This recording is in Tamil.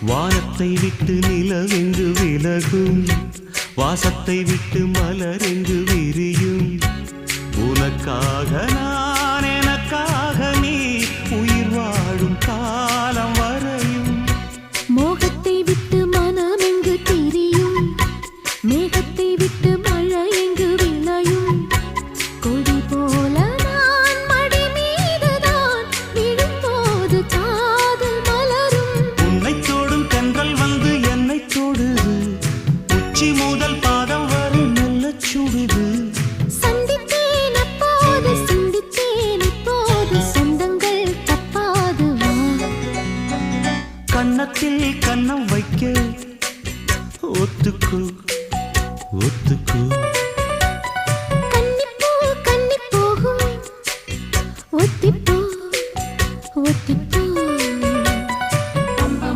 வானத்தை விட்டு நிலவெங்கு விலகும், வாசத்தை விட்டு மலரெங்கு விரியும். உனக்காக நான், எனக்காக நீ, உயிர் வாழும் காலம் வரையும். மோகத்தை விட்டு மனம் எங்கு திரியும், மேகத்தை விட்டு மழை எங்கு விளையும். கொடி போல நான் மடி மீதுதான் விழும்போது காதல் மலரும். உன்னை தோடும் தென்றல் வந்து என்னை தொடுது, உச்சி முதல் பாதம் வரை நல்ல சுடுது. சந்தித்தேன் அப்போது, சிந்தித்தேன் இப்போது, சொந்தங்கள் தப்பாது வா. கன்னத்தில் கன்னம் வைக்க ஒத்துக்கு ஒத்துக்கு.